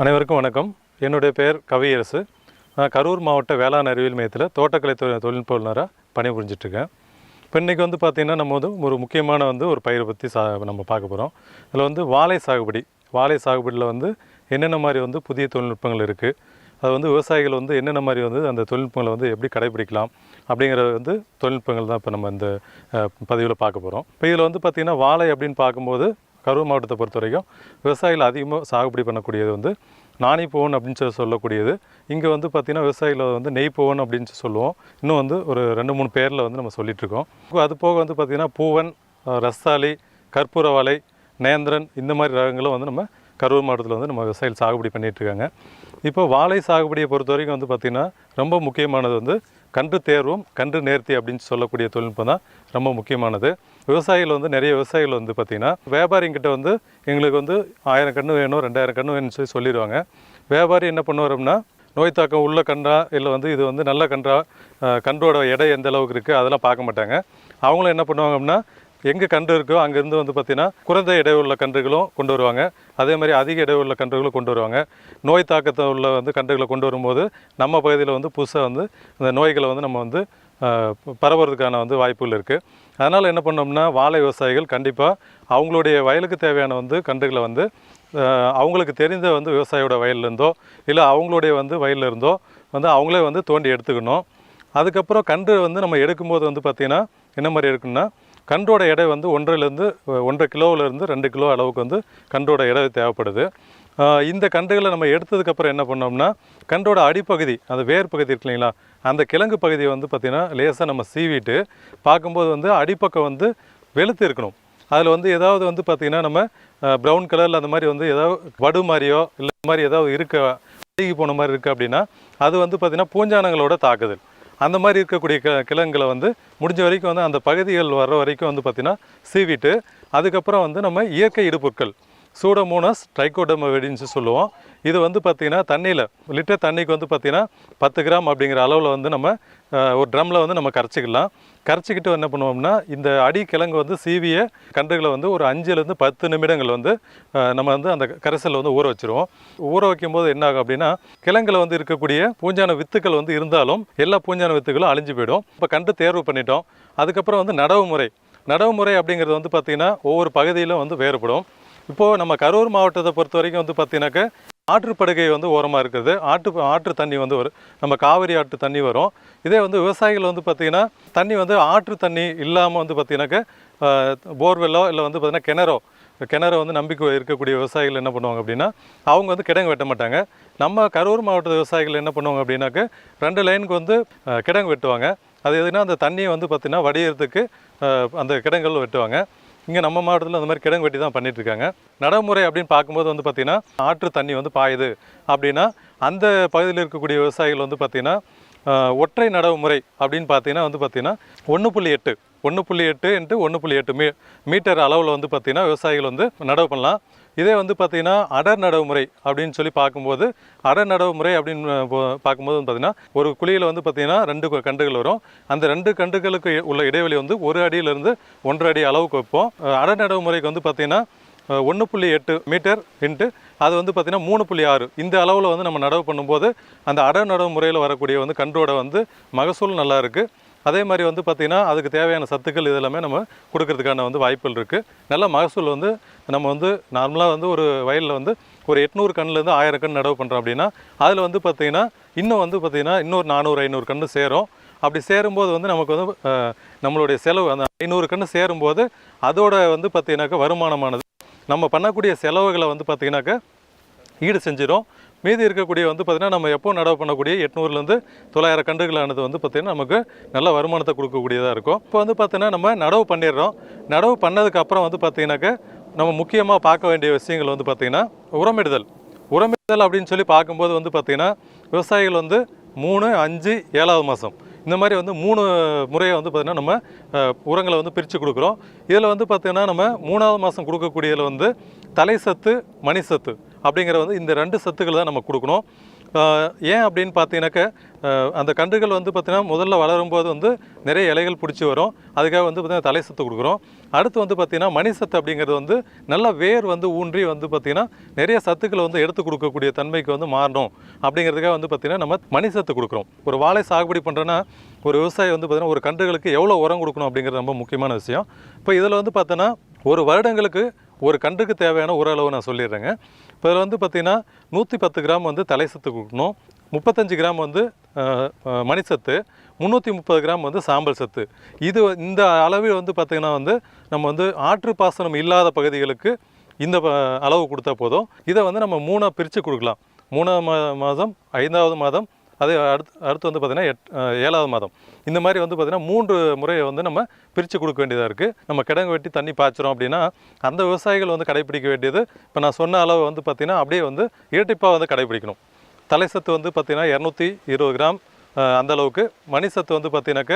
அனைவருக்கும் வணக்கம். என்னுடைய பெயர் கவியரசு. நான் கரூர் மாவட்ட வேளாண் அறிவியல் மையத்தில் தோட்டக்கலை தொழில்நுட்ப வல்லுநராக பணிபுரிஞ்சிட்ருக்கேன். இப்போ இன்றைக்கி பார்த்திங்கன்னா நம்ம ஒரு முக்கியமான ஒரு பயிரை பற்றி நம்ம பார்க்க போகிறோம். அதில் வாழை சாகுபடி. வாழை சாகுபடியில் என்னென்ன மாதிரி புதிய தொழில்நுட்பங்கள் இருக்குது, அது விவசாயிகள் என்னென்ன மாதிரி அந்த தொழில்நுட்பங்களை எப்படி கடைபிடிக்கலாம் அப்படிங்கிற தொழில்நுட்பங்கள் தான் இப்போ நம்ம இந்த பதிவில் பார்க்க போகிறோம். இப்போ இதில் பார்த்திங்கன்னா வாழை அப்படின்னு பார்க்கும்போது கரூர் மாவட்டத்தை பொறுத்த வரைக்கும் விவசாயிகள் அதிகமாக சாகுபடி பண்ணக்கூடியது நாணிப்பூவன் அப்படின்னு சொல்லக்கூடியது. இங்கே பார்த்திங்கன்னா விவசாயிகள் நெய்ப்பூவன் அப்படின்னு சொல்லுவோம். இன்னும் ஒரு 2-3 பேரில் நம்ம சொல்லிகிட்ருக்கோம். அது போக பார்த்திங்கன்னா பூவன், ரஸ்தாளி, கற்பூர வாழை, நேந்திரன் இந்த மாதிரி ரகங்களும் நம்ம கரூர் மாவட்டத்தில் நம்ம விவசாயிகள் சாகுபடி பண்ணிகிட்ருக்காங்க. இப்போ வாழை சாகுபடியை பொறுத்த வரைக்கும் பார்த்திங்கன்னா ரொம்ப முக்கியமானது கன்று தேர்வும் கன்று நேர்த்தி அப்படின்னு சொல்லக்கூடிய தொழில்நுட்பம் தான் ரொம்ப முக்கியமானது. விவசாயிகள் நிறைய விவசாயிகள் பார்த்திங்கன்னா வியாபாரிங்கிட்ட எங்களுக்கு 1000 கன்று வேணும், 2000 கன்று வேணும்னு சொல்லிடுவாங்க. வியாபாரி என்ன பண்ணுவார் அப்படின்னா, நோய் தாக்கம் உள்ள கன்றா இல்லை இது நல்ல கன்றா, கன்றோட எடை எந்த அளவுக்கு இருக்குது அதெல்லாம் பார்க்க மாட்டாங்க. அவங்களும் என்ன பண்ணுவாங்க அப்படின்னா, எங்கே கன்று இருக்கோ அங்கேருந்து பார்த்திங்கன்னா குறைந்த எடை உள்ள கன்றுகளும் கொண்டு வருவாங்க. அதே மாதிரி அதிக எடை உள்ள கன்றுகளும் கொண்டு வருவாங்க. நோய் தாக்கத்தை உள்ள கன்றுகளை கொண்டு வரும்போது நம்ம பகுதியில் புதுசாக அந்த நோய்களை நம்ம பரவுறதுக்கான வாய்ப்புகள் இருக்குது. அதனால் என்ன பண்ணோம்னா, வாழை விவசாயிகள் கண்டிப்பாக அவங்களுடைய வயலுக்கு தேவையான கன்றுகளை அவங்களுக்கு தெரிந்த விவசாயியோட வயல்லேருந்தோ இல்லை அவங்களுடைய வயலில் இருந்தோ அவங்களே தோண்டி எடுத்துக்கணும். அதுக்கப்புறம் கன்று நம்ம எடுக்கும்போது பார்த்திங்கன்னா என்ன மாதிரி எடுக்கணும்னா, கன்றோட எடை 1.5 கிலோவிலேருந்து 2 கிலோ அளவுக்கு கன்றோட எடை தேவைப்படுது. இந்த கன்றுகளை நம்ம எடுத்ததுக்கப்புறம் என்ன பண்ணோம்னா, கன்றோட அடிப்பகுதி, அந்த வேர் பகுதி இருக்கு இல்லைங்களா, அந்த கிழங்கு பகுதியை பார்த்திங்கன்னா லேசாக நம்ம சீவிட்டு பார்க்கும்போது அடிப்பக்கம் வெளுத்து இருக்கணும். அதில் ஏதாவது பார்த்திங்கன்னா நம்ம ப்ரௌன் கலரில் அந்த மாதிரி ஏதாவது வடு மாதிரியோ இல்லை இந்த மாதிரி ஏதாவது அழுகி போன மாதிரி இருக்குது அப்படின்னா அது பார்த்திங்கன்னா பூஞ்சானங்களோட தாக்குதல். அந்த மாதிரி இருக்கக்கூடிய கிழங்குகளை முடிஞ்ச வரைக்கும் அந்த பகுதிகள் வர்ற வரைக்கும் பார்த்திங்கன்னா சீவிட்டு அதுக்கப்புறம் நம்ம இயற்கை இடுபொருட்கள் சூடோமோனாஸ் ட்ரைகோடர்மா சொல்லுவோம். இது பார்த்திங்கன்னா தண்ணியில் லிட்டர் தண்ணிக்கு பார்த்திங்கன்னா 10 கிராம் அப்படிங்கிற அளவில் நம்ம ஒரு ட்ரம்மில் நம்ம கரைச்சிக்கலாம். கரைச்சிக்கிட்டு என்ன பண்ணுவோம்னா, இந்த அடி கிழங்கு சீவிய கன்றுகளை ஒரு 5லேருந்து 10 நிமிடங்கள் நம்ம அந்த கரைசலில் ஊற வச்சுருவோம். ஊற வைக்கும்போது என்ன ஆகும் அப்படின்னா, கிழங்குல இருக்கக்கூடிய பூஞ்சான வித்துக்கள் இருந்தாலும் எல்லா பூஞ்சான வித்துக்களும் அழிஞ்சு போயிடும். இப்போ கன்று தேர்வு பண்ணிட்டோம். அதுக்கப்புறம் நடவுமுறை அப்படிங்கிறது பார்த்திங்கன்னா ஒவ்வொரு பகுதியிலும் வேறுபடும். இப்போது நம்ம கரூர் மாவட்டத்தை பொறுத்த வரைக்கும் பார்த்திங்கனாக்கா ஆற்றுப்படுகை ஓரமாக இருக்குது. ஆற்று தண்ணி வரும், நம்ம காவிரி ஆற்று தண்ணி வரும். இதே விவசாயிகள் பார்த்திங்கன்னா தண்ணி ஆற்று தண்ணி இல்லாமல் பார்த்திங்கனாக்கா போர்வெல்லோ இல்லை பார்த்திங்கன்னா கிணறு நம்பிக்கை இருக்கக்கூடிய விவசாயிகள் என்ன பண்ணுவாங்க அப்படின்னா, அவங்க கிடங்கு வெட்ட மாட்டாங்க. நம்ம கரூர் மாவட்ட விவசாயிகள் என்ன பண்ணுவாங்க அப்படின்னாக்க 2 லைனுக்கு கிடங்கு வெட்டுவாங்க. அது எதுனா அந்த தண்ணியை பார்த்திங்கன்னா வடிகிறதுக்கு அந்த கிடங்குகள் வெட்டுவாங்க. இங்கே நம்ம மாவட்டத்தில் அந்த மாதிரி கிடங்கு வெட்டி தான் பண்ணிகிட்ருக்காங்க. நடைமுறை அப்படின்னு பார்க்கும்போது பார்த்திங்கன்னா ஆற்று தண்ணி பாயுது அப்படின்னா அந்த பகுதியில் இருக்கக்கூடிய விவசாயிகள் பார்த்திங்கன்னா ஒற்றை நடவு முறை அப்படின்னு பார்த்தீங்கன்னா பார்த்திங்கன்னா 1.8 × 1.8 மீட்டர் அளவில் பார்த்திங்கன்னா விவசாயிகள் நடவு பண்ணலாம். இதே பார்த்திங்கன்னா அடர் நடவு முறை அப்படின்னு சொல்லி பார்க்கும்போது, அடர் நடவு முறை அப்படின்னு பார்க்கும்போது பார்த்திங்கன்னா ஒரு குழியில் பார்த்திங்கன்னா 2 கன்றுகள் வரும். அந்த 2 கன்றுகளுக்கு உள்ள இடைவெளி 1 அடியிலிருந்து 1.5 அடி அளவுக்கு வைப்போம். அடர் நடவு முறைக்கு பார்த்திங்கன்னா 1.8 மீட்டர் இன்ட்டு அது பார்த்திங்கன்னா 3.6 இந்த அளவில் நம்ம நடவு பண்ணும்போது அந்த அடர் நடவு முறையில் வரக்கூடிய கன்றோட மகசூல் நல்லா இருக்குது. அதே மாதிரி பார்த்திங்கன்னா அதுக்கு தேவையான சத்துக்கள் இதெல்லாமே நம்ம கொடுக்கறதுக்கான வாய்ப்புகள் இருக்குது. நல்ல மகசூல் நம்ம நார்மலாக ஒரு வயலில் ஒரு 800 கன்றுலேருந்து 1000 கன்று நடவு பண்ணுறோம் அப்படின்னா அதில் பார்த்திங்கன்னா இன்னும் பார்த்திங்கன்னா இன்னொரு 400-500 கன்று சேரும். அப்படி சேரும்போது நமக்கு நம்மளுடைய செலவு அந்த 500 கன்று சேரும்போது அதோட பார்த்திங்கனாக்கா வருமானமானது நம்ம பண்ணக்கூடிய செலவுகளை பார்த்திங்கனாக்கா ஈடு செஞ்சிடும். மீதி இருக்கக்கூடிய பார்த்திங்கன்னா நம்ம எப்போ நடவு பண்ணக்கூடிய 800லேருந்து 900 கன்றுகளானது பார்த்திங்கன்னா நமக்கு நல்ல வருமானத்தை கொடுக்கக்கூடியதாக இருக்கும். இப்போ பார்த்திங்கன்னா நம்ம நடவு பண்ணிடுறோம். நடவு பண்ணதுக்கப்புறம் பார்த்திங்கனாக்கா நம்ம முக்கியமாக பார்க்க வேண்டிய விஷயங்கள் பார்த்திங்கன்னா உரமிடுதல் அப்படின்னு சொல்லி பார்க்கும்போது பார்த்திங்கன்னா விவசாயிகள் 3, 5, 7வது மாதம் இந்த மாதிரி 3 முறையை பார்த்திங்கன்னா நம்ம உரங்களை பிரித்து கொடுக்குறோம். இதில் பார்த்திங்கன்னா நம்ம 3வது மாதம் கொடுக்கக்கூடியதில் தலை சத்து, மணி சத்து அப்படிங்கிற இந்த 2 சத்துக்கள் தான் நம்ம கொடுக்கணும். ஏன் அப்படின்னு பார்த்தீங்கன்னாக்க அந்த கன்றுகள் பார்த்திங்கன்னா முதல்ல வளரும்போது நிறைய இலைகள் பிடிச்சி வரும். அதுக்காக பார்த்திங்கன்னா தலை சத்து கொடுக்குறோம். அடுத்து வந்து பார்த்திங்கன்னா மணிசத்து அப்படிங்கிறது வந்து நல்ல வேர் வந்து ஊன்றி வந்து பார்த்திங்கன்னா நிறைய சத்துக்களை வந்து எடுத்து கொடுக்கக்கூடிய தன்மைக்கு வந்து மாறணும் அப்படிங்கிறதுக்காக வந்து பார்த்திங்கன்னா நம்ம மணிசத்து கொடுக்குறோம். ஒரு வாழை சாகுபடி பண்ணுறோன்னா ஒரு விவசாயி வந்து பார்த்திங்கன்னா ஒரு கன்றுகளுக்கு எவ்வளோ உரம் கொடுக்கணும் அப்படிங்கிறது ரொம்ப முக்கியமான விஷயம். இப்போ இதில் வந்து பார்த்தோன்னா ஒரு வருடங்களுக்கு ஒரு கன்றுக்கு தேவையான உர அளவு நான் சொல்லிடுறேங்க. இப்போ இதில் வந்து பார்த்திங்கன்னா 110 கிராம் வந்து தலைசத்து கொடுக்கணும், 35 கிராம் வந்து மணிசத்து, 330 கிராம் வந்து சாம்பல் சத்து. இந்த அளவில் வந்து பார்த்திங்கன்னா வந்து நம்ம வந்து ஆற்று பாசனம் இல்லாத பகுதிகளுக்கு இந்த அளவு கொடுத்தா போதும். இதை வந்து நம்ம 3ஆக பிரித்து கொடுக்கலாம். 3ஆவது மாதம், 5ஆவது மாதம், அது அடுத்து வந்து பார்த்திங்கன்னா 7ஆவது மாதம். இந்த மாதிரி வந்து பார்த்திங்கன்னா 3 முறையை வந்து நம்ம பிரித்து கொடுக்க வேண்டியதாக இருக்குது. நம்ம கிடங்கு வெட்டி தண்ணி பாய்ச்சிரும் அப்படின்னா அந்த விவசாயிகள் வந்து கடைப்பிடிக்க வேண்டியது இப்போ நான் சொன்ன அளவு வந்து பார்த்திங்கன்னா அப்படியே வந்து இரட்டிப்பாக வந்து கடைப்பிடிக்கணும். தலைசத்து வந்து பார்த்திங்கன்னா 220 கிராம் அந்தளவுக்கு, மணிசத்து வந்து பார்த்திங்கனாக்க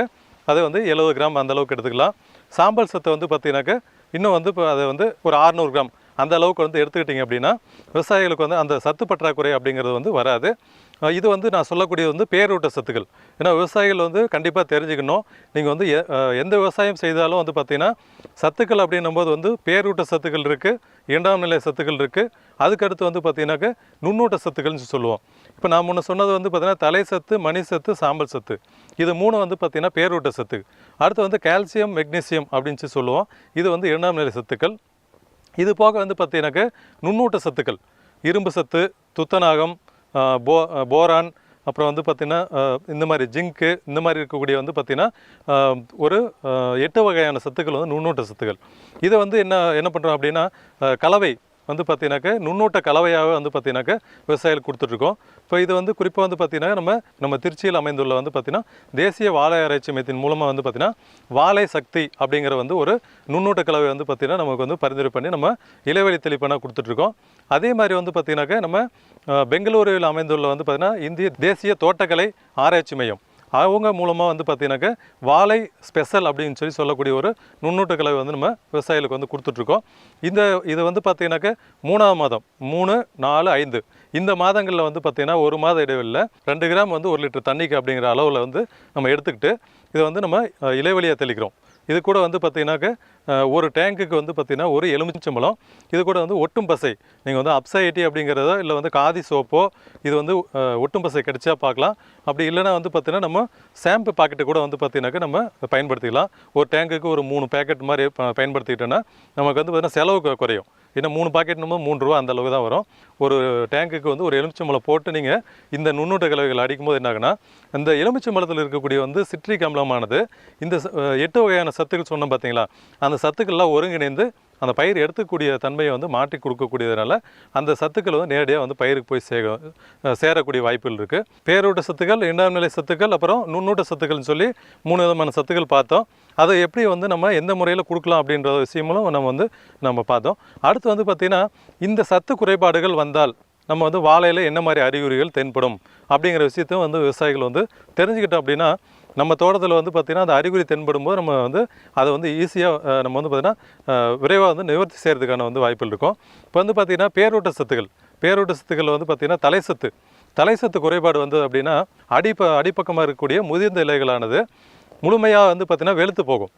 அது வந்து 70 கிராம் அந்தளவுக்கு எடுத்துக்கலாம். சாம்பல் சத்தை வந்து பார்த்திங்கனாக்க இன்னும் வந்து இப்போ அதை வந்து ஒரு 600 கிராம் அந்த அளவுக்கு வந்து எடுத்துக்கிட்டிங்க அப்படின்னா விவசாயிகளுக்கு வந்து அந்த சத்து பற்றாக்குறை அப்படிங்கிறது வந்து வராது. இது வந்து நான் சொல்லக்கூடியது வந்து பேரூட்ட சத்துக்கள். ஏன்னா விவசாயிகள் வந்து கண்டிப்பாக தெரிஞ்சுக்கணும். நீங்கள் வந்து எந்த விவசாயம் செய்தாலும் வந்து பார்த்திங்கன்னா சத்துக்கள் அப்படின்னும்போது வந்து பேரூட்ட சத்துக்கள் இருக்குது, 2ஆம் நிலை சத்துக்கள் இருக்குது, அதுக்கடுத்து வந்து பார்த்திங்கனாக்க நுண்ணூட்ட சத்துக்கள்னு சொல்லுவோம். இப்போ நான் முன்ன சொன்னது வந்து பார்த்திங்கன்னா தலை சத்து, மணி சத்து, சாம்பல் சத்து, இது 3 வந்து பார்த்திங்கன்னா பேரூட்ட சத்து. அடுத்து வந்து கால்சியம், மெக்னீசியம் அப்படின்னு சொல்லுவோம். இது வந்து 2ஆம் நிலை சத்துக்கள். இது போக வந்து பார்த்திங்கனாக்க நுண்ணூட்ட சத்துக்கள், இரும்பு சத்து, துத்தநாகம், போரான், அப்புறம் வந்து பார்த்திங்கன்னா இந்த மாதிரி ஜிங்க்கு, இந்த மாதிரி இருக்கக்கூடிய வந்து பார்த்திங்கன்னா ஒரு 8 வகையான சத்துக்கள் வந்து நுண்ணூட்ட சத்துக்கள். இதை வந்து என்ன பண்ணுறோம் அப்படின்னா கலவை வந்து பார்த்திங்கனாக்க நுண்ணூட்ட கலவையாக வந்து பார்த்திங்கனாக்க விவசாயிகளுக்கு கொடுத்துட்ருக்கோம். இப்போ இது வந்து குறிப்பாக வந்து பார்த்திங்கன்னா நம்ம திருச்சியில் அமைந்துள்ள வந்து பார்த்திங்கன்னா தேசிய வாழை ஆராய்ச்சி மையத்தின் மூலமாக வந்து பார்த்திங்கன்னா வாழை சக்தி அப்படிங்கிற வந்து ஒரு நுண்ணூட்ட கலவை வந்து பார்த்திங்கன்னா நமக்கு வந்து பரிந்துரை பண்ணி நம்ம இலைவெளி தெளிப்பான கொடுத்துட்ருக்கோம். அதே மாதிரி வந்து பார்த்திங்கனாக்க நம்ம பெங்களூரில் அமைந்துள்ள வந்து பார்த்திங்கன்னா இந்திய தேசிய தோட்டக்கலை ஆராய்ச்சி மையம் அவங்க மூலமாக வந்து பார்த்திங்கனாக்க வாழை ஸ்பெஷல் அப்படின்னு சொல்லக்கூடிய ஒரு நுண்ணூட்ட கலவை வந்து நம்ம விவசாயிகளுக்கு வந்து கொடுத்துட்ருக்கோம். இது வந்து பார்த்திங்கனாக்க 3ஆம் மாதம் 3, 4, 5 இந்த மாதங்களில் வந்து பார்த்திங்கன்னா 1 மாத இடைவெளியில் 2 கிராம் வந்து 1 லிட்டர் தண்ணிக்கு அப்படிங்கிற அளவில் வந்து நம்ம எடுத்துக்கிட்டு இதை வந்து நம்ம இலைவெளியாக தெளிக்கிறோம். இது கூட வந்து பார்த்திங்கனாக்க ஒரு டேங்குக்கு வந்து பார்த்திங்கன்னா ஒரு எலுமிச்சம்பழம், இது கூட வந்து ஒட்டும் பசை, நீங்கள் வந்து அப்சைட்டி அப்படிங்கிறதோ இல்லை வந்து காதி சோப்போ இது வந்து ஒட்டும் பசை கிடைச்சா பார்க்கலாம். அப்படி இல்லைனா வந்து பார்த்திங்கன்னா நம்ம ஷாம்பு பாக்கெட்டு கூட வந்து பார்த்திங்கனாக்க நம்ம பயன்படுத்திக்கலாம். ஒரு டேங்குக்கு ஒரு 3 பேக்கெட் மாதிரி பயன்படுத்திக்கிட்டோன்னா நமக்கு வந்து பார்த்திங்கன்னா செலவு குறையும். ஏன்னா 3 பாக்கெட்னும் 3 ரூபா அந்த அளவுக்கு தான் வரும். ஒரு டேங்குக்கு வந்து ஒரு எலுமிச்சம்பழம் போட்டு நீங்கள் இந்த நுண்ணூட்ட கலவைகள் அடிக்கும்போது என்னாகுன்னா இந்த எலுமிச்சம்பழத்தில் இருக்கக்கூடிய வந்து சிட்ரிக் அமிலமானது இந்த 8 வகையான சத்துக்கள் சொன்னோம் பார்த்தீங்களா, அந்த சத்துக்கள்லாம் ஒருங்கிணைந்து அந்த பயிர் எடுத்துக்கூடிய தன்மையை வந்து மாற்றி கொடுக்கக்கூடியதுனால அந்த சத்துக்கள் வந்து நேரடியாக வந்து பயிருக்கு போய் சேரக்கூடிய வாய்ப்புகள் இருக்குது. பேரூட்ட சத்துக்கள், 2ஆம் நிலை சத்துக்கள், அப்புறம் நுண்ணூட்ட சத்துக்கள்னு சொல்லி 3 விதமான சத்துக்கள் பார்த்தோம். அதை எப்படி வந்து நம்ம எந்த முறையில் கொடுக்கலாம் அப்படின்ற விஷயமும் நம்ம பார்த்தோம். அடுத்து வந்து பார்த்திங்கன்னா இந்த சத்து குறைபாடுகள் வந்தால் நம்ம வந்து வாழையில் என்ன மாதிரி அறிகுறிகள் தென்படும் அப்படிங்கிற விஷயத்தையும் வந்து விவசாயிகள் வந்து தெரிஞ்சுக்கிட்டோம் அப்படின்னா நம்ம தோட்டத்தில் வந்து பார்த்திங்கன்னா அந்த அறிகுறி தென்படும்போது நம்ம வந்து அதை வந்து ஈஸியாக நம்ம வந்து பார்த்திங்கன்னா விரைவாக வந்து நிவர்த்தி செய்கிறதுக்கான வந்து வாய்ப்புகள் இருக்கும். இப்போ வந்து பார்த்திங்கன்னா பேரூட்ட சத்துக்கள் வந்து பார்த்திங்கன்னா தலைசத்து குறைபாடு வந்தது அப்படின்னா அடிப்பக்கமாக இருக்கக்கூடிய முதிர்ந்த இலைகளானது முழுமையாக வந்து பார்த்திங்கன்னா வெளுத்து போகும்.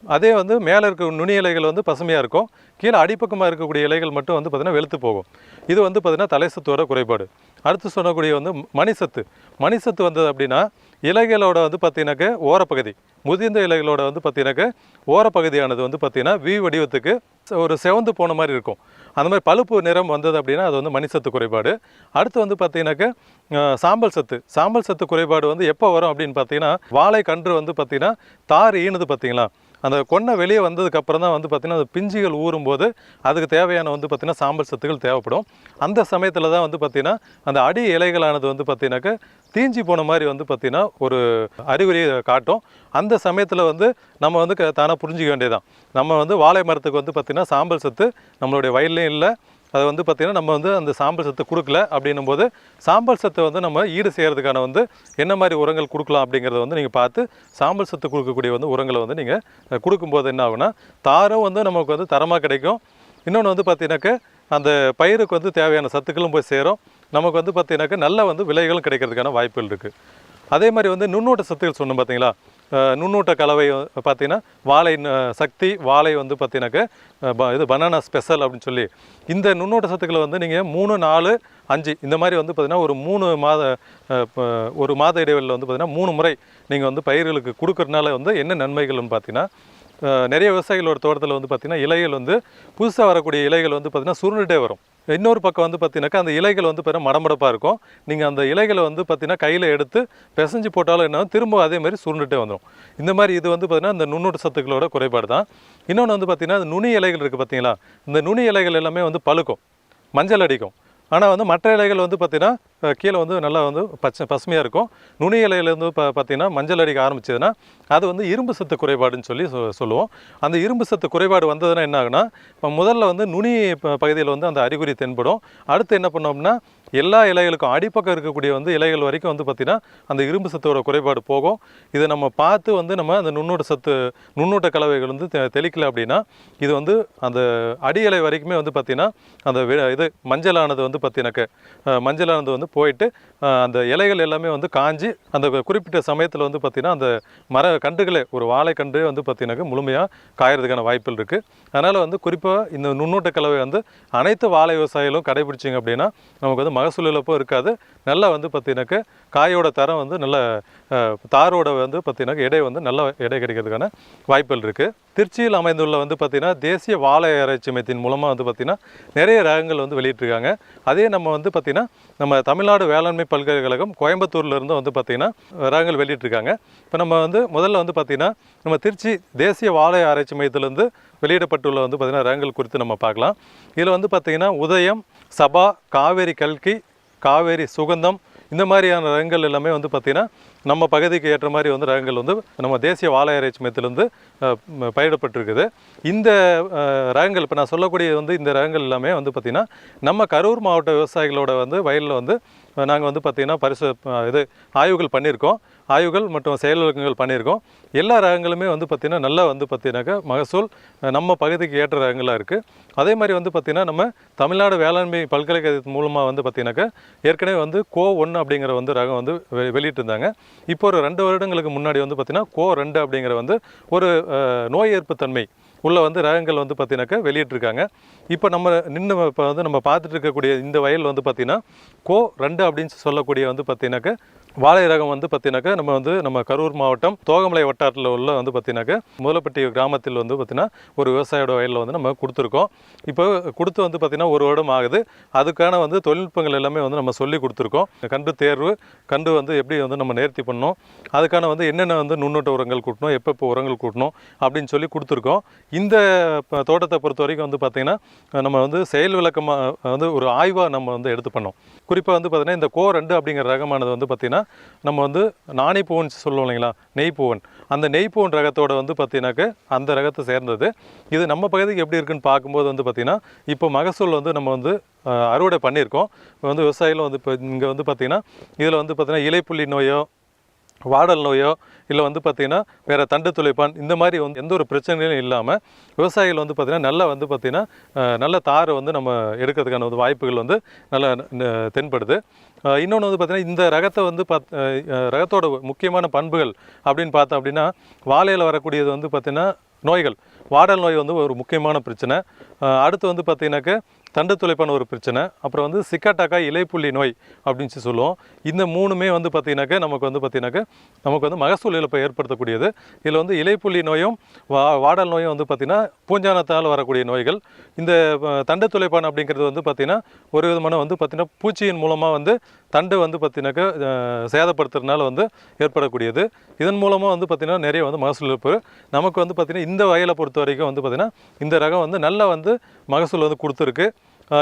அதே வந்து மேலே இருக்க நுனி இலைகள் வந்து பசுமையாக இருக்கும், கீழே அடிப்பக்கமாக இருக்கக்கூடிய இலைகள் மட்டும் வந்து பார்த்திங்கன்னா வெளுத்து போகும். இது வந்து பார்த்திங்கன்னா தலைசத்தோட குறைபாடு. அடுத்து சொல்லக்கூடிய வந்து மணிசத்து வந்தது அப்படின்னா இலைகளோட வந்து பார்த்திங்கனாக்க ஓரப்பகுதி, முதிர்ந்த இலைகளோட வந்து பார்த்திங்கனாக்க ஓரப்பகுதியானது வந்து பார்த்திங்கன்னா வி வடிவத்துக்கு ஒரு செவந்து போன மாதிரி இருக்கும். அந்த மாதிரி பழுப்பு நிறம் வந்தது அப்படின்னா அது வந்து மணிசத்து குறைபாடு. அடுத்து வந்து பார்த்திங்கனாக்க சாம்பல் சத்து குறைபாடு வந்து எப்போ வரும் அப்படின்னு பார்த்தீங்கன்னா வாழை கன்று வந்து பார்த்திங்கன்னா தார் ஈனுது பார்த்திங்களா, அந்த கொன்னை வெளியே வந்ததுக்கப்புறம் தான் வந்து பார்த்திங்கன்னா அது பிஞ்சுகள் ஊறும்போது அதுக்கு தேவையான வந்து பார்த்திங்கன்னா சாம்பல் சத்துக்கள் தேவைப்படும். அந்த சமயத்தில் தான் வந்து பார்த்திங்கன்னா அந்த அடி இலைகளானது வந்து பார்த்திங்கனாக்க தீஞ்சி போன மாதிரி வந்து பார்த்திங்கன்னா ஒரு அறிகுறியை காட்டும். அந்த சமயத்தில் வந்து நம்ம வந்து தானாக புரிஞ்சிக்க வேண்டியதான், நம்ம வந்து வாழை மரத்துக்கு வந்து பார்த்திங்கன்னா சாம்பல் சத்து நம்மளுடைய வயல்லையும் இல்லை, அதை வந்து பார்த்திங்கன்னா நம்ம வந்து அந்த சாம்பல் சத்து கொடுக்கல அப்படின்னும் போது சாம்பல் சத்தை வந்து நம்ம ஈடு செய்கிறதுக்கான வந்து என்ன மாதிரி உரங்கள் கொடுக்கலாம் அப்படிங்கிறத வந்து நீங்கள் பார்த்து சாம்பல் சத்து கொடுக்கக்கூடிய வந்து உரங்களை வந்து நீங்கள் கொடுக்கும்போது என்ன ஆகுனா தாரும் வந்து நமக்கு வந்து தரமாக கிடைக்கும். இன்னொன்று வந்து பார்த்திங்கனாக்க அந்த பயிருக்கு வந்து தேவையான சத்துக்களும் போய் சேரும், நமக்கு வந்து பார்த்திங்கனாக்க நல்ல வந்து விலைகளும் கிடைக்கிறதுக்கான வாய்ப்புகள் இருக்குது. அதே மாதிரி வந்து நுண்ணூட்ட சத்துக்கள் சொன்னோம் பார்த்தீங்களா, நுண்ணூட்ட கலவை பார்த்தீங்கன்னா வாழை சக்தி வாழை வந்து பார்த்தீங்கன்னாக்க இது பனானா ஸ்பெஷல் அப்படின்னு சொல்லி இந்த நுண்ணூட்ட சத்துக்களை வந்து நீங்கள் 3, 4, 5 இந்த மாதிரி வந்து பார்த்தீங்கன்னா ஒரு மாத இடைவெளியில் வந்து பார்த்தீங்கன்னா 3 முறை நீங்கள் வந்து பயிர்களுக்கு கொடுக்கறதுனால வந்து என்ன நன்மைகள்னு பார்த்தீங்கன்னா, நிறைய விவசாயிகளோட தோட்டத்தில் வந்து பார்த்திங்கன்னா இலைகள் வந்து புதுசாக வரக்கூடிய இலைகள் வந்து பார்த்திங்கன்னா சுருண்டுட்டே வரும். இன்னொரு பக்கம் வந்து பார்த்தீங்கன்னாக்கா அந்த இலைகள் வந்து பார்த்தீங்கன்னா மடமடப்பாக இருக்கும். நீங்கள் அந்த இலைகளை வந்து பார்த்தீங்கன்னா கையில் எடுத்து பிசைஞ்சு போட்டாலும் என்ன திரும்ப அதே மாதிரி சுருண்டுட்டே வந்துடும். இந்த மாதிரி இது வந்து பார்த்தீங்கன்னா இந்த நுண்ணூட்ட சத்துக்களோட குறைபாடு தான். இன்னொன்று வந்து பார்த்திங்கன்னா நுனி இலைகள் இருக்குது பார்த்தீங்களா, இந்த நுனி இலைகள் எல்லாமே வந்து பழுக்கும், மஞ்சள் அடிக்கும். ஆனால் வந்து மற்ற இலைகள் வந்து பார்த்திங்கன்னா கீழே வந்து நல்லா வந்து பசுமையாக இருக்கும். நுனி இலையிலேருந்து பார்த்திங்கன்னா மஞ்சள் அடிக்க ஆரம்பிச்சதுன்னா அது வந்து இரும்பு சத்து குறைபாடுன்னு சொல்லி சொல்லுவோம். அந்த இரும்பு சத்து குறைபாடு வந்ததுன்னா என்ன ஆகுனா, இப்போ முதல்ல வந்து நுனி பகுதியில் வந்து அந்த அறிகுறி தென்படும். அடுத்து என்ன பண்ணோம் அப்படின்னா எல்லா இலைகளுக்கும் அடிப்பக்கம் இருக்கக்கூடிய வந்து இலைகள் வரைக்கும் வந்து பார்த்திங்கன்னா அந்த இரும்பு சத்தோட குறைபாடு போகும். இதை நம்ம பார்த்து வந்து நம்ம அந்த நுண்ணூட்ட கலவைகள் வந்து தெளிக்கல அப்படின்னா இது வந்து அந்த அடி இலை வரைக்குமே வந்து பார்த்திங்கன்னா அந்த இது மஞ்சளானது வந்து மஞ்சளானது வந்து போயிட்டு அந்த இலைகள் எல்லாமே வந்து காஞ்சி அந்த குறிப்பிட்ட சமயத்தில் வந்து பார்த்திங்கன்னா அந்த கன்றுகளே ஒரு வாழைக்கன்று வந்து பார்த்திங்கனாக்கா முழுமையாக காயறதுக்கான வாய்ப்புகள் இருக்குது. அதனால் வந்து குறிப்பாக இந்த நுண்ணூட்ட கலவை வந்து அனைத்து வாழை விவசாயிகளும் கடைபிடிச்சிங்க அப்படின்னா நமக்கு வந்து மகசூல் இழப்பும் இருக்காது. நல்லா வந்து பார்த்திங்கனாக்கா காயோட தரம் வந்து நல்ல தாரோட வந்து பார்த்திங்கனாக்கா எடை வந்து நல்ல எடை கிடைக்கிறதுக்கான வாய்ப்புகள் இருக்குது. திருச்சியில் அமைந்துள்ள வந்து பார்த்திங்கன்னா தேசிய வாழை ஆராய்ச்சி மையத்தின் மூலமாக வந்து பார்த்திங்கன்னா நிறைய ரகங்கள் வந்து வெளியிட்டிருக்காங்க. அதே நம்ம வந்து பார்த்திங்கன்னா நம்ம தமிழ்நாடு வேளாண்மை பல்கலைக்கழகம் கோயம்புத்தூர்லேருந்து வந்து பார்த்திங்கன்னா ரகங்கள் வெளியிட்டிருக்காங்க. இப்போ நம்ம வந்து முதல்ல வந்து பார்த்திங்கன்னா நம்ம திருச்சி தேசிய வாழை ஆராய்ச்சி மையத்திலேருந்து வெளியிடப்பட்டுள்ள வந்து பார்த்திங்கன்னா ரகங்கள் குறித்து நம்ம பார்க்கலாம். இதில் வந்து பார்த்திங்கன்னா உதயம், சபா, காவேரி கல்கி, காவேரி சுகந்தம் இந்த மாதிரியான ரகங்கள் எல்லாமே வந்து பார்த்திங்கன்னா நம்ம பகுதிக்கு ஏற்ற மாதிரி வந்து ரகங்கள் வந்து நம்ம தேசிய வாழை ஆராய்ச்சி மையத்திலேருந்து பயிரிடப்பட்டிருக்குது. இந்த ரகங்கள் இப்போ நான் சொல்லக்கூடிய வந்து இந்த ரகங்கள் எல்லாமே வந்து பார்த்திங்கன்னா நம்ம கரூர் மாவட்ட விவசாயிகளோட வந்து வயலில் வந்து நாங்கள் வந்து பார்த்திங்கன்னா ஆய்வுகள் பண்ணியிருக்கோம். ஆய்வுகள் மற்றும் செயல் விளக்கங்கள் பண்ணியிருக்கோம். எல்லா ரகங்களுமே வந்து பார்த்திங்கன்னா நல்லா வந்து பார்த்திங்கனாக்கா மகசூல் நம்ம பகுதிக்கு ஏற்ற ரகங்களாக இருக்குது. அதே மாதிரி வந்து பார்த்திங்கன்னா நம்ம தமிழ்நாடு வேளாண்மை பல்கலைக்கழகத்தின் மூலமாக வந்து பார்த்திங்கனாக்கா ஏற்கனவே வந்து கோ-1 அப்படிங்கிற வந்து ரகம் வந்து வெளியிட்டிருந்தாங்க. இப்போ ஒரு 2 வருடங்களுக்கு முன்னாடி வந்து பார்த்திங்கன்னா கோ-2 அப்படிங்கிற வந்து ஒரு நோய் எதிர்ப்பு தன்மை உள்ள வந்து ரகங்கள் வந்து பார்த்திங்கனாக்கா வெளியிட்டிருக்காங்க. இப்போ இப்போ வந்து நம்ம பார்த்துட்டு இருக்கக்கூடிய இந்த வயல் வந்து பார்த்திங்கன்னா கோ-2 அப்படின்னு சொல்லக்கூடிய வந்து பார்த்திங்கனாக்கா வாழை ரகம் வந்து பார்த்திங்கனாக்கா நம்ம கரூர் மாவட்டம் தோகமலை வட்டாரத்தில் உள்ள வந்து பார்த்திங்கனாக்கா முதலப்பட்டி கிராமத்தில் வந்து பார்த்திங்கன்னா ஒரு விவசாயியோட வயலில் வந்து நம்ம கொடுத்துருக்கோம். இப்போ கொடுத்து வந்து பார்த்திங்கன்னா 1 வருடம் ஆகுது. அதுக்கான வந்து தொழில்நுட்பங்கள் எல்லாமே வந்து நம்ம சொல்லி கொடுத்துருக்கோம். கன்று தேர்வு, கன்று வந்து எப்படி வந்து நம்ம நேர்த்தி பண்ணணும், அதுக்கான வந்து என்னென்ன வந்து நுண்ணூட்ட உரங்கள் கூட்டணும், எப்போ உரங்கள் கூட்டணும் அப்படின்னு சொல்லி கொடுத்துருக்கோம். இந்த தோட்டத்தை பொறுத்த வரைக்கும் வந்து பார்த்திங்கன்னா நம்ம வந்து செயல் விளக்கமாக வந்து ஒரு ஆய்வாக நம்ம வந்து எடுத்து பண்ணோம். குறிப்பாக வந்து பார்த்திங்கன்னா இந்த கோ-2 அப்படிங்கிற ரகமானது வந்து பார்த்திங்கன்னா நம்ம வந்து நாணி பூவன் சொல்லுவோம் இல்லைங்களா, நெய்ப்பூவன், அந்த நெய்ப்பூவன் ரகத்தோட வந்து பார்த்திங்கனாக்கா அந்த ரகத்தை சேர்ந்தது. இது நம்ம பகுதிக்கு எப்படி இருக்குன்னு பார்க்கும்போது வந்து பார்த்திங்கன்னா இப்போ மகசூல் வந்து நம்ம வந்து அறுவடை பண்ணியிருக்கோம். இப்போ வந்து விவசாயிகளும் வந்து இப்போ இங்கே வந்து பார்த்திங்கன்னா இதில் வந்து பார்த்திங்கன்னா இலைப்புள்ளி நோயோ வாடல் நோயோ இல்லை வந்து பார்த்திங்கன்னா வேறு தண்டு துளைப்பான் இந்த மாதிரி வந்து எந்த ஒரு பிரச்சனையும் இல்லாமல் விவசாயிகள் வந்து பார்த்திங்கன்னா நல்லா வந்து பார்த்திங்கன்னா நல்ல தாரை வந்து நம்ம எடுக்கிறதுக்கான வந்து வாய்ப்புகள் வந்து நல்லா தென்படுது. இன்னொன்று வந்து பார்த்திங்கன்னா இந்த ரகத்தை வந்து ரகத்தோட முக்கியமான பண்புகள் அப்படின்னு பார்த்தோம் அப்படின்னா வாழையில் வரக்கூடியது வந்து பார்த்திங்கன்னா நோய்கள், வாடல் நோய் வந்து ஒரு முக்கியமான பிரச்சனை. அடுத்து வந்து பார்த்திங்கனாக்கா தண்டு துளைப்பான ஒரு பிரச்சனை, அப்புறம் வந்து சிக்காட்டாக்கா இலைப்புள்ளி நோய் அப்படின்னு சொல்லுவோம். இந்த 3மே வந்து பார்த்திங்கனாக்கா நமக்கு வந்து மகசூல் இழப்பை ஏற்படுத்தக்கூடியது. இதில் வந்து இலைப்புள்ளி நோயும் வாடல் நோயும் வந்து பார்த்திங்கன்னா பூஞ்சானத்தால் வரக்கூடிய நோய்கள். இந்த தண்டு துளைப்பான் அப்படிங்கிறது வந்து பார்த்திங்கன்னா ஒரு விதமான வந்து பார்த்திங்கன்னா பூச்சியின் மூலமாக வந்து தண்டு வந்து பார்த்திங்கனாக்கா சேதப்படுத்துறதுனால வந்து ஏற்படக்கூடியது. இதன் மூலமாக வந்து பார்த்திங்கன்னா நிறைய வந்து மகசூல் இழப்பு நமக்கு வந்து பார்த்திங்கன்னா இந்த வயலை பொறுத்த வரைக்கும் வந்து பார்த்திங்கன்னா இந்த ரகம் வந்து நல்லா வந்து மகசூல் வந்து கொடுத்துருக்கு.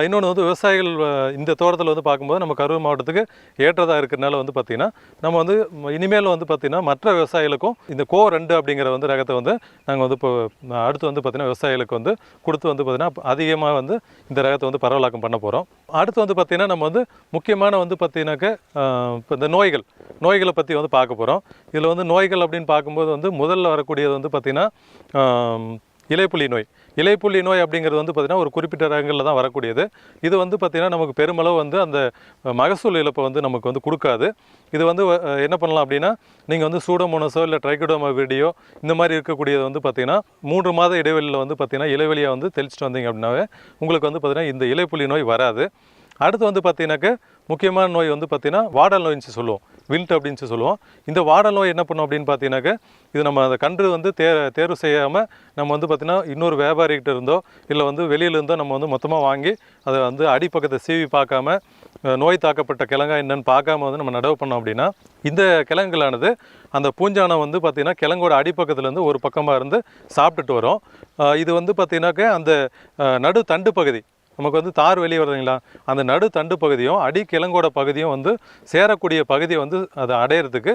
இன்னொன்று வந்து விவசாயிகள் இந்த தோட்டத்தில் வந்து பார்க்கும்போது நம்ம கரூர் மாவட்டத்துக்கு ஏற்றதாக இருக்கிறதுனால வந்து பார்த்திங்கன்னா நம்ம வந்து இனிமேல் வந்து பார்த்திங்கன்னா மற்ற விவசாயிகளுக்கும் இந்த கோ-2 அப்படிங்கிற வந்து ரகத்தை வந்து நாங்கள் வந்து இப்போ அடுத்து வந்து பார்த்திங்கன்னா விவசாயிகளுக்கு வந்து கொடுத்து வந்து பார்த்திங்கன்னா அதிகமாக வந்து இந்த ரகத்தை வந்து பரவலாக்கம் பண்ண போகிறோம். அடுத்து வந்து பார்த்திங்கன்னா நம்ம வந்து முக்கியமான வந்து பார்த்திங்கனாக்கா இப்போ இந்த நோய்களை பற்றி வந்து பார்க்க போகிறோம். இதில் வந்து நோய்கள் அப்படின்னு பார்க்கும்போது வந்து முதல்ல வரக்கூடியது வந்து பார்த்திங்கன்னா இலைப்புள்ளி நோய். இலைப்புள்ளி நோய் அப்படிங்கிறது வந்து பார்த்திங்கன்னா ஒரு குறிப்பிட்ட ரகங்களில் தான் வரக்கூடியது. இது வந்து பார்த்திங்கன்னா நமக்கு பெருமளவு வந்து அந்த மகசூல் இழப்பை வந்து நமக்கு வந்து கொடுக்காது. இது வந்து என்ன பண்ணலாம் அப்படின்னா, நீங்கள் வந்து சூடோமோனஸோ இல்லை ட்ரைகோடர்மா விரிடியோ இந்த மாதிரி இருக்கக்கூடியது வந்து பார்த்திங்கன்னா 3 மாத இடைவெளியில் வந்து பார்த்திங்கன்னா இலைவெளியாக வந்து தெளிச்சிட்டு வந்தீங்க அப்படின்னாவே உங்களுக்கு வந்து பார்த்திங்கன்னா இந்த இலைப்புள்ளி நோய் வராது. அடுத்து வந்து பார்த்தீங்கன்னாக்க முக்கியமான நோய் வந்து பார்த்தீங்கன்னா வாடல் நோயின்னு சொல்லுவோம், வில்ட் அப்படின்னு சொல்லுவோம். இந்த வாடல் நோய் என்ன பண்ணும் அப்படின்னு பார்த்தீங்கன்னாக்க, இது நம்ம அந்த கன்று வந்து தேர்வு செய்யாமல் நம்ம வந்து பார்த்திங்கன்னா இன்னொரு வியாபாரிகிட்ட இருந்தோ இல்லை வந்து வெளியிலேருந்தோ நம்ம வந்து மொத்தமாக வாங்கி அதை வந்து அடிப்பக்கத்தை சீவி பார்க்காம நோய் தாக்கப்பட்ட கிழங்கா என்னென்னு பார்க்காம வந்து நம்ம நடவு பண்ணோம் அப்படின்னா, இந்த கிழங்குகளானது அந்த பூஞ்சானம் வந்து பார்த்திங்கன்னா கிழங்கோட அடிப்பக்கத்துலேருந்து ஒரு பக்கமாக இருந்து சாப்பிட்டுட்டு வரும். இது வந்து பார்த்திங்கனாக்க அந்த நடு தண்டு பகுதி நமக்கு வந்து தார் வெளியே வருதுங்களா, அந்த நடு தண்டு பகுதியும் அடி கிழங்கோட பகுதியும் வந்து சேரக்கூடிய பகுதியை வந்து அதை அடையிறதுக்கு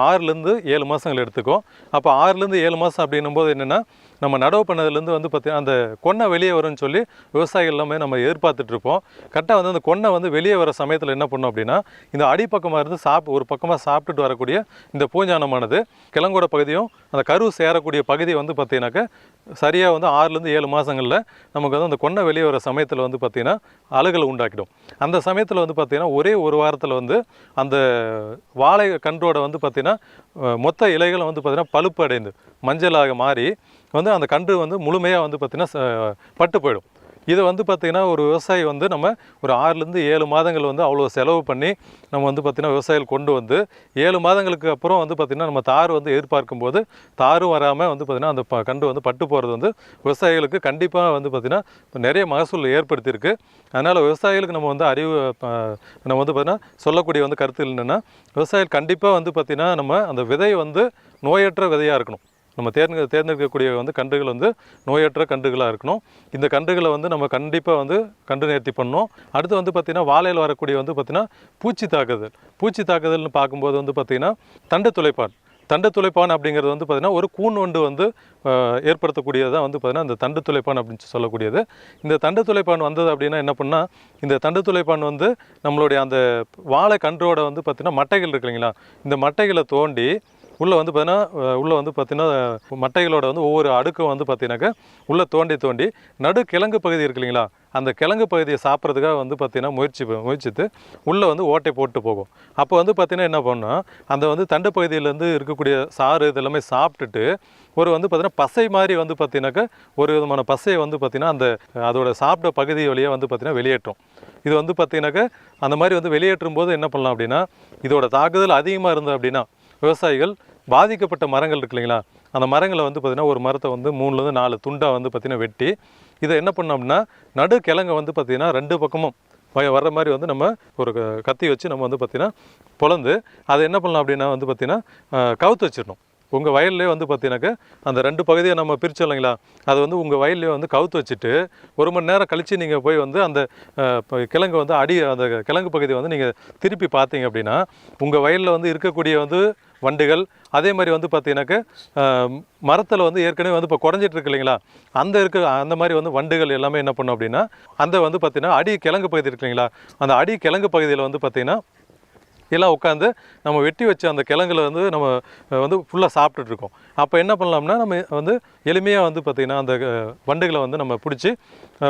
6லேருந்து 7 மாதங்கள் எடுத்துக்கும். அப்போ 6லேருந்து 7 மாதம் அப்படின்னும் போது என்னென்னா, நம்ம நடவு பண்ணதுலேருந்து வந்து பார்த்திங்கன்னா அந்த கொன்னை வெளியே வரும்னு சொல்லி விவசாயிகள் எல்லாமே நம்ம எதிர்பார்த்துட்ருப்போம். கரெக்டாக வந்து அந்த கொன்னை வந்து வெளியே வர சமயத்தில் என்ன பண்ணோம் அப்படின்னா, இந்த அடிப்பக்கமாக இருந்து ஒரு பக்கமாக சாப்பிட்டுட்டு வரக்கூடிய இந்த பூஞ்சானமானது கிழங்கோட பகுதியும் அந்த கரு சேரக்கூடிய பகுதியை வந்து பார்த்திங்கனாக்கா சரியாக வந்து 6லேருந்து 7 மாதங்களில் நமக்கு வந்து அந்த கொன்னை வெளியே வர சமயத்தில் வந்து பார்த்திங்கன்னா அழுகலை உண்டாக்கிடும். அந்த சமயத்தில் வந்து பார்த்திங்கன்னா ஒரே ஒரு வாரத்தில் வந்து அந்த வாழை கன்றோட வந்து பார்த்திங்கன்னா மொத்த இலைகளும் வந்து பார்த்திங்கன்னா பழுப்பு அடைந்து மஞ்சளாக மாறி வந்து அந்த கன்று வந்து முழுமையாக வந்து பார்த்திங்கன்னா பட்டு போயிடும். இதை வந்து பார்த்திங்கன்னா ஒரு விவசாயி வந்து நம்ம ஒரு 6லேருந்து 7 மாதங்கள் வந்து அவ்வளோ செலவு பண்ணி நம்ம வந்து பார்த்திங்கன்னா விவசாயிகள் கொண்டு வந்து 7 மாதங்களுக்கு அப்புறம் வந்து பார்த்திங்கன்னா நம்ம தார் வந்து எதிர்பார்க்கும்போது தாரும் வராமல் வந்து பார்த்திங்கன்னா அந்த கன்று வந்து பட்டு போகிறது வந்து விவசாயிகளுக்கு கண்டிப்பாக வந்து பார்த்திங்கன்னா நிறைய மகசூல் ஏற்படுத்தியிருக்கு. அதனால் விவசாயிகளுக்கு நம்ம வந்து நம்ம வந்து பார்த்திங்கன்னா சொல்லக்கூடிய வந்து கருத்து என்னென்னா, விவசாயிகள் கண்டிப்பாக வந்து பார்த்திங்கன்னா நம்ம அந்த விதை வந்து நோயற்ற விதையாக இருக்கணும். நம்ம தேர்ந்தெடுக்கக்கூடிய வந்து கன்றுகள் வந்து நோயற்ற கன்றுகளாக இருக்கணும். இந்த கன்றுகளை வந்து நம்ம கண்டிப்பாக வந்து கன்று நேர்த்தி பண்ணணும். அடுத்து வந்து பார்த்திங்கன்னா வாழையில் வரக்கூடிய வந்து பார்த்திங்கன்னா பூச்சி தாக்குதல்னு பார்க்கும்போது வந்து பார்த்திங்கன்னா தண்டு துளைப்பான் அப்படிங்கிறது வந்து பார்த்திங்கன்னா ஒரு கூன் வண்டு வந்து ஏற்படுத்தக்கூடியது தான் வந்து பார்த்திங்கன்னா இந்த தண்டு துளைப்பான் அப்படின்னு சொல்லக்கூடியது. இந்த தண்டு துளைப்பான் வந்தது அப்படின்னா என்ன பண்ணால், இந்த தண்டு துளைப்பான் வந்து நம்மளுடைய அந்த வாழை கன்றோட வந்து பார்த்திங்கன்னா மட்டைகள் இருக்கு இல்லைங்களா, இந்த மட்டைகளை தோண்டி உள்ளே வந்து பார்த்திங்கன்னா மட்டைகளோட வந்து ஒவ்வொரு அடுக்கும் வந்து பார்த்திங்கனாக்கா உள்ளே தோண்டி நடு கிழங்கு பகுதி இருக்கு இல்லைங்களா, அந்த கிழங்கு பகுதியை சாப்பிட்றதுக்காக வந்து பார்த்திங்கன்னா முயற்சித்து உள்ளே வந்து ஓட்டை போட்டு போகும். அப்போ வந்து பார்த்திங்கன்னா என்ன பண்ணால், அந்த வந்து தண்டு பகுதியிலேருந்து இருக்கக்கூடிய சாறு இதெல்லாமே சாப்பிட்டுட்டு ஒரு வந்து பார்த்திங்கன்னா பசை மாதிரி வந்து பார்த்திங்கனாக்கா ஒரு விதமான பசையை வந்து பார்த்திங்கன்னா அந்த அதோட சாப்பிட்ட பகுதி வழியாக வந்து பார்த்திங்கன்னா வெளியேற்றும். இது வந்து பார்த்திங்கனாக்கா அந்த மாதிரி வந்து வெளியேற்றும் போது என்ன பண்ணலாம் அப்படின்னா, இதோட தாக்குதல் அதிகமாக இருந்தது அப்படின்னா விவசாயிகள் பாதிக்கப்பட்ட மரங்கள் இருக்கு இல்லைங்களா, அந்த மரங்களை வந்து பார்த்திங்கன்னா ஒரு மரத்தை வந்து 3லேருந்து 4 துண்டாக வந்து பார்த்திங்கன்னா வெட்டி இதை என்ன பண்ணோம் அப்படின்னா நடு கிழங்கை வந்து பார்த்திங்கன்னா 2 பக்கமும் வர்ற மாதிரி வந்து நம்ம ஒரு கத்தி வச்சு நம்ம வந்து பார்த்திங்கன்னா பொளந்து அதை என்ன பண்ணலாம் அப்படின்னா வந்து பார்த்திங்கன்னா கவுத்து வச்சிடணும். உங்கள் வயல்லே வந்து பார்த்தீங்கன்னாக்கா அந்த 2 பகுதியை நம்ம பிரித்தோம் இல்லைங்களா, அதை வந்து உங்கள் வயல்லே வந்து கவுத்து வச்சுட்டு 1 மணி நேரம் கழித்து நீங்கள் போய் வந்து அந்த கிழங்கு வந்து அந்த கிழங்கு பகுதியை வந்து நீங்கள் திருப்பி பார்த்தீங்க அப்படின்னா உங்கள் வயலில் வந்து இருக்கக்கூடிய வந்து வண்டுகள் அதே மாதிரி வந்து பார்த்தீங்கன்னாக்கா மரத்தில் வந்து ஏற்கனவே வந்து இப்போ குறைஞ்சிட்டு இருக்கு இல்லைங்களா, அந்த மாதிரி வந்து வண்டுகள் எல்லாமே என்ன பண்ணும் அப்படின்னா அந்த வந்து பார்த்திங்கன்னா அடி கிழங்கு பகுதி இருக்கு இல்லைங்களா, அந்த அடி கிழங்கு பகுதியில் வந்து பார்த்திங்கன்னா எல்லாம் உட்காந்து நம்ம வெட்டி வச்ச அந்த கிழங்குல வந்து நம்ம வந்து ஃபுல்லாக சாப்பிட்டுட்ருக்கோம். அப்போ என்ன பண்ணலாம்னா நம்ம வந்து எளிமையாக வந்து பார்த்திங்கன்னா அந்த வண்டுகளை வந்து நம்ம பிடிச்சி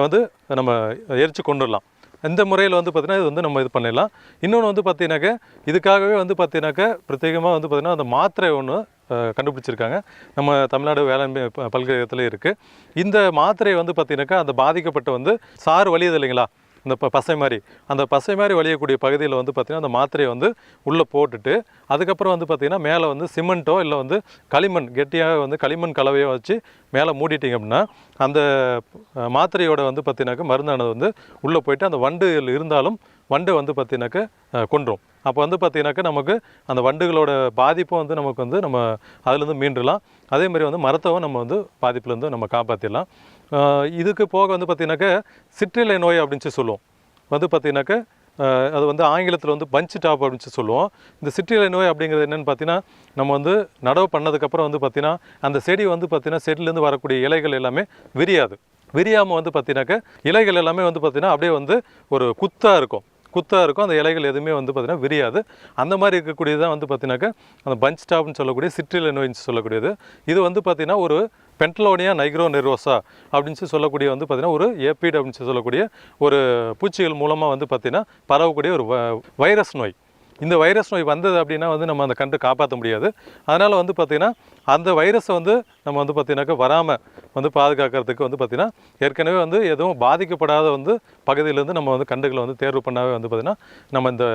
வந்து நம்ம எரித்து கொண்டுடலாம். இந்த முறையில் வந்து பார்த்திங்கன்னா இது வந்து நம்ம இது பண்ணிடலாம். இன்னொன்று வந்து பார்த்திங்கனாக்கா இதுக்காகவே வந்து பார்த்திங்கனாக்கா பிரத்யேகமாக வந்து பார்த்திங்கன்னா அந்த மாத்திரை ஒன்று கண்டுபிடிச்சிருக்காங்க. நம்ம தமிழ்நாடு வேளாண்மை பல்கலைக்கழகத்தில் இருக்குது. இந்த மாத்திரை வந்து பார்த்திங்கனாக்கா அந்த பாதிக்கப்பட்ட வந்து சாறு வலியுது இல்லைங்களா, இந்த பசை மாதிரி வலியக்கூடிய பகுதியில் வந்து பார்த்திங்கன்னா அந்த மாத்திரையை வந்து உள்ளே போட்டுட்டு அதுக்கப்புறம் வந்து பார்த்திங்கன்னா மேலே வந்து சிமெண்ட்டோ இல்லை வந்து களிமண் கெட்டியாக வந்து களிமண் கலவையோ வச்சு மேலே மூடிட்டிங்க அப்படின்னா அந்த மாத்திரையோட வந்து பார்த்திங்கனாக்கா மருந்தானது வந்து உள்ளே போயிட்டு அந்த வண்டு இருந்தாலும் வண்டு வந்து பார்த்திங்கனாக்கா கொன்றும். அப்போ வந்து பார்த்திங்கனாக்கா நமக்கு அந்த வண்டுகளோட பாதிப்பும் வந்து நமக்கு வந்து நம்ம அதுலேருந்து மீண்டுலாம். அதே மாதிரி வந்து மரத்தவும் நம்ம வந்து பாதிப்புலேருந்து நம்ம காப்பாற்றிடலாம். இதுக்கு போக வந்து பார்த்திங்கனாக்கா சிற்றிலை நோய் அப்படின்னு சொல்லுவோம். வந்து பார்த்திங்கனாக்கா அது வந்து ஆங்கிலத்தில் வந்து பஞ்ச் டாப் அப்படின்னு சொல்லுவோம். இந்த சிற்றிலை நோய் அப்படிங்கிறது என்னென்னு பார்த்தீங்கன்னா நம்ம வந்து நடவு பண்ணதுக்கப்புறம் வந்து பார்த்திங்கன்னா அந்த செடி வந்து பார்த்திங்கன்னா செடியிலேருந்து வரக்கூடிய இலைகள் எல்லாமே விரியாமல் வந்து பார்த்திங்கனாக்கா இலைகள் எல்லாமே வந்து பார்த்திங்கன்னா அப்படியே வந்து ஒரு குத்தாக இருக்கும். குத்தாக இருக்கும். அந்த இலைகள் எதுவுமே வந்து பார்த்திங்கன்னா விரியாது. அந்த மாதிரி இருக்கக்கூடியது தான் வந்து பார்த்தீங்கன்னாக்கா அந்த பஞ்ச் டாப்னு சொல்லக்கூடிய சிற்றிலை நோயின்னு சொல்லக்கூடியது. இது வந்து பார்த்திங்கன்னா ஒரு பென்டலோனியா நைக்ரோ நெர்வோசா அப்படின்னு சொல்லக்கூடிய வந்து பார்த்திங்கன்னா ஒரு ஏபிட் அப்படின்னு சொல்லக்கூடிய ஒரு பூச்சிகள் மூலமாக வந்து பார்த்திங்கன்னா பரவக்கூடிய ஒரு வைரஸ் நோய். இந்த வைரஸ் நோய் வந்தது அப்படின்னா வந்து நம்ம அந்த கன்று காப்பாற்ற முடியாது. அதனால் வந்து பார்த்திங்கன்னா அந்த வைரஸை வந்து நம்ம வந்து பார்த்திங்கனாக்கா வராமல் வந்து பாதுகாக்கிறதுக்கு வந்து பார்த்திங்கன்னா ஏற்கனவே வந்து எதுவும் பாதிக்கப்படாத வந்து பகுதியிலேருந்து நம்ம வந்து கன்றுகளை வந்து தேர்வு பண்ணாவே வந்து பார்த்திங்கன்னா நம்ம இந்த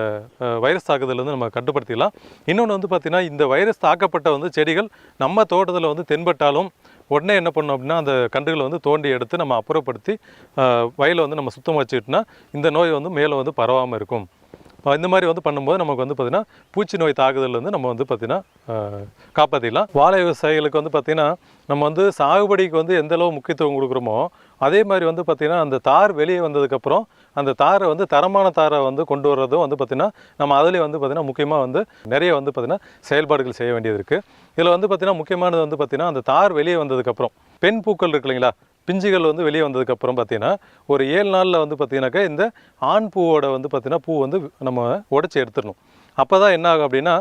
வைரஸ் தாக்குதலேருந்து நம்ம கட்டுப்படுத்திடலாம். இன்னொன்று வந்து பார்த்திங்கன்னா இந்த வைரஸ் தாக்கப்பட்ட வந்து செடிகள் நம்ம தோட்டத்தில் வந்து தென்பட்டாலும் உடனே என்ன பண்ணணும் அப்படின்னா அந்த கன்றுகளை வந்து தோண்டி எடுத்து நம்ம அப்புறப்படுத்தி வயலை வந்து நம்ம சுத்தமாக வச்சுக்கிட்டோம்னா இந்த நோய் வந்து மேலே வந்து பரவாமல் இருக்கும். இந்த மாதிரி வந்து பண்ணும்போது நமக்கு வந்து பார்த்திங்கன்னா பூச்சி நோய் தாக்குதல்லேருந்து நம்ம வந்து பார்த்திங்கன்னா காப்பாற்றிடலாம். வாழை விவசாயிகளுக்கு வந்து பார்த்திங்கன்னா நம்ம வந்து சாகுபடிக்கு வந்து எந்தளவு முக்கியத்துவம் கொடுக்குறோமோ அதே மாதிரி வந்து பார்த்திங்கன்னா அந்த தார் வெளியே வந்ததுக்கப்புறம் அந்த தாரை வந்து தரமான தாரை வந்து கொண்டு வர்றதும் வந்து பார்த்திங்கன்னா நம்ம அதிலே வந்து பார்த்திங்கன்னா முக்கியமாக வந்து நிறைய வந்து பார்த்திங்கன்னா செயல்பாடுகள் செய்ய வேண்டியது இருக்குது. இதில் வந்து பார்த்திங்கன்னா முக்கியமானது வந்து பார்த்திங்கன்னா அந்த தார் வெளியே வந்ததுக்கப்புறம் பெண் பூக்கள் இருக்கு இல்லைங்களா, பிஞ்சுகள் வந்து வெளியே வந்ததுக்கப்புறம் பார்த்திங்கன்னா ஒரு 7 நாளில் வந்து பார்த்திங்கனாக்கா இந்த ஆண் பூவோட வந்து பார்த்திங்கன்னா பூ வந்து நம்ம உடச்சி எடுத்துடணும். அப்போ தான் என்ன ஆகும் அப்படின்னா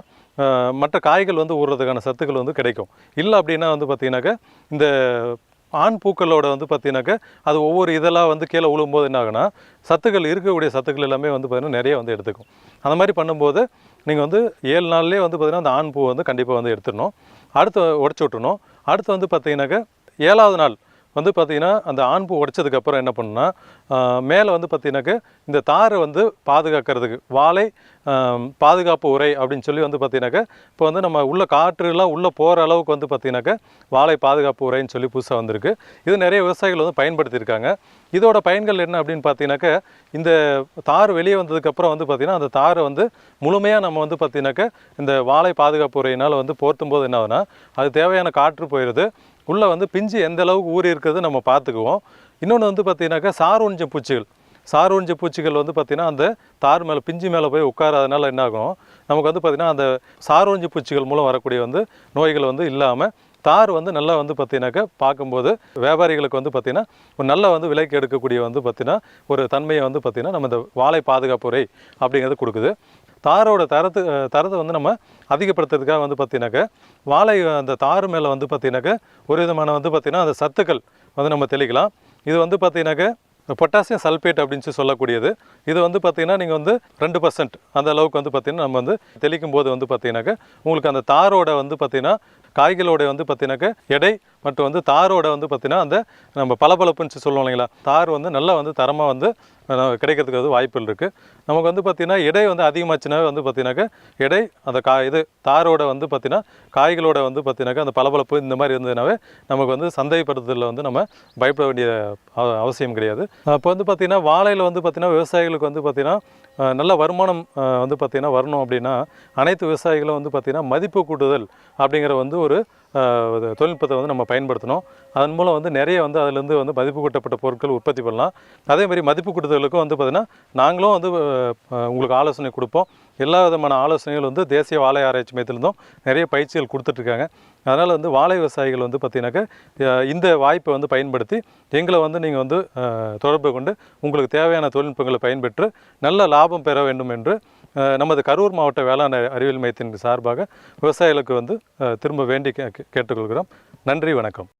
மற்ற காய்கள் வந்து ஊறுறதுக்கான சத்துக்கள் வந்து கிடைக்கும். இல்லை அப்படின்னா வந்து பார்த்திங்கனாக்கா இந்த ஆண் பூக்களோட வந்து பார்த்திங்கனாக்கா அது ஒவ்வொரு இதெல்லாம் வந்து கீழே விழும்போது என்ன ஆகுனா சத்துக்கள் இருக்கக்கூடிய சத்துக்கள் எல்லாமே வந்து பார்த்திங்கன்னா நிறைய வந்து எடுத்துக்கும். அந்த மாதிரி பண்ணும்போது நீங்கள் வந்து 7 நாள்லேயே வந்து பார்த்திங்கன்னா அந்த ஆண் பூ வந்து கண்டிப்பாக வந்து எடுத்துடணும். அடுத்து உடச்சி விட்டுறணும். அடுத்து வந்து பார்த்திங்கனாக்கா 7ஆவது நாள் வந்து பார்த்திங்கன்னா அந்த ஆண் பூ உடைச்சதுக்கப்புறம் என்ன பண்ணுன்னா மேலே வந்து பார்த்திங்கனாக்கா இந்த தாரை வந்து பாதுகாக்கிறதுக்கு வாழை பாதுகாப்பு உரை அப்படின்னு சொல்லி வந்து பார்த்திங்கனாக்கா இப்போ வந்து நம்ம உள்ள காற்றுலாம் உள்ளே போகிற அளவுக்கு வந்து பார்த்திங்கனாக்கா வாழை பாதுகாப்பு உரைன்னு சொல்லி புதுசாக வந்திருக்கு. இது நிறைய விவசாயிகள் வந்து பயன்படுத்தியிருக்காங்க. இதோட பயன்கள் என்ன அப்படின்னு பார்த்தீங்கன்னாக்கா இந்த தார் வெளியே வந்ததுக்கப்புறம் வந்து பார்த்திங்கன்னா அந்த தாரை வந்து முழுமையாக நம்ம வந்து பார்த்திங்கனாக்கா இந்த வாழை பாதுகாப்பு உரையினால் வந்து போர்த்தும் போது என்ன ஆகுனா அது தேவையான காற்று போயிடுது. உள்ளே வந்து பிஞ்சு எந்த அளவுக்கு ஊறி இருக்கிறது நம்ம பார்த்துக்குவோம். இன்னொன்று வந்து பார்த்திங்கனாக்கா சார் ஒழிஞ்ச பூச்சிகள் வந்து பார்த்திங்கன்னா அந்த தார் மேலே பிஞ்சு மேலே போய் உட்காராதனால என்ன ஆகும் நமக்கு வந்து பார்த்திங்கன்னா அந்த சார் ஒழிஞ்ச பூச்சிகள் மூலம் வரக்கூடிய வந்து நோய்கள் வந்து இல்லாமல் தார் வந்து நல்லா வந்து பார்த்திங்கனாக்கா பார்க்கும்போது வியாபாரிகளுக்கு வந்து பார்த்திங்கன்னா ஒரு நல்ல வந்து விலைக்கு எடுக்கக்கூடிய வந்து பார்த்திங்கன்னா ஒரு தன்மையை வந்து பார்த்திங்கன்னா நம்ம இந்த வாழை பாதுகாப்பு உரை அப்படிங்கிறது கொடுக்குது. தாரோட தரத்தை வந்து நம்ம அதிகப்படுத்துறதுக்காக வந்து பார்த்திங்கனாக்கா வாழை அந்த தார் மேலே வந்து பார்த்திங்கனாக்கா ஒரு விதமான வந்து பார்த்திங்கன்னா அந்த சத்துக்கள் வந்து நம்ம தெளிக்கலாம். இது வந்து பார்த்திங்கனாக்கா பொட்டாசியம் சல்ஃபேட் அப்படின்னு சொல்லக்கூடியது. இது வந்து பார்த்திங்கன்னா நீங்கள் வந்து 2% அந்த அளவுக்கு வந்து பார்த்திங்கன்னா நம்ம வந்து தெளிக்கும் போது வந்து பார்த்திங்கனாக்கா உங்களுக்கு அந்த தாரோட வந்து பார்த்திங்கன்னா காய்களோட வந்து பார்த்திங்கனாக்கா எடை மற்றும் வந்து தாரோட வந்து பார்த்திங்கன்னா அந்த நம்ம பளபளப்புன்னு சொல்லுவோம் இல்லைங்களா, தார் வந்து நல்லா வந்து தரமாக வந்து கிடைக்கிறதுக்கு வந்து வாய்ப்புகள் இருக்குது. நமக்கு வந்து பார்த்திங்கன்னா எடை வந்து அதிகமாச்சுனாவே வந்து பார்த்திங்கனாக்கா எடை அந்த இது தாரோட வந்து பார்த்திங்கன்னா காய்களோட வந்து பார்த்திங்கனாக்கா அந்த பளபளப்பு இந்த மாதிரி இருந்ததுனாவே நமக்கு வந்து சந்தைப்படுத்துதலில் வந்து நம்ம பயப்பட வேண்டிய அவசியம் கிடையாது. இப்போ வந்து பார்த்திங்கன்னா வாழையில் வந்து பார்த்திங்கன்னா விவசாயிகளுக்கு வந்து பார்த்திங்கன்னா நல்ல வருமானம் வந்து பார்த்திங்கன்னா வரணும் அப்படின்னா அனைத்து விவசாயிகளும் வந்து பார்த்திங்கன்னா மதிப்பு கூட்டுதல் அப்படிங்கிற வந்து ஒரு தொழில்நுட்பத்தை வந்து நம்ம பயன்படுத்தணும். அதன் மூலம் வந்து நிறைய வந்து அதிலேருந்து வந்து மதிப்பு கூட்டப்பட்ட பொருட்கள் உற்பத்தி பண்ணலாம். அதேமாதிரி மதிப்பு கூட்டுதலுக்கும் வந்து பார்த்திங்கன்னா நாங்களும் வந்து உங்களுக்கு ஆலோசனை கொடுப்போம். எல்லா விதமான ஆலோசனைகள் வந்து தேசிய வாழை ஆராய்ச்சி மையத்திலிருந்தும் நிறைய பயிற்சிகள் கொடுத்துட்ருக்காங்க. அதனால் வந்து வாழை விவசாயிகள் வந்து பார்த்திங்கனாக்கா இந்த வாய்ப்பை வந்து பயன்படுத்தி எங்களை வந்து நீங்கள் வந்து தொடர்பு கொண்டு உங்களுக்கு தேவையான தொழில்நுட்பங்களை பயன்பெற்று நல்ல லாபம் பெற வேண்டும் என்று நமது கரூர் மாவட்ட வேளாண் அறிவியல் மையத்தின் சார்பாக விவசாயிகளுக்கு வந்து திரும்ப வேண்டி கேட்டுக்கொள்கிறோம். நன்றி, வணக்கம்.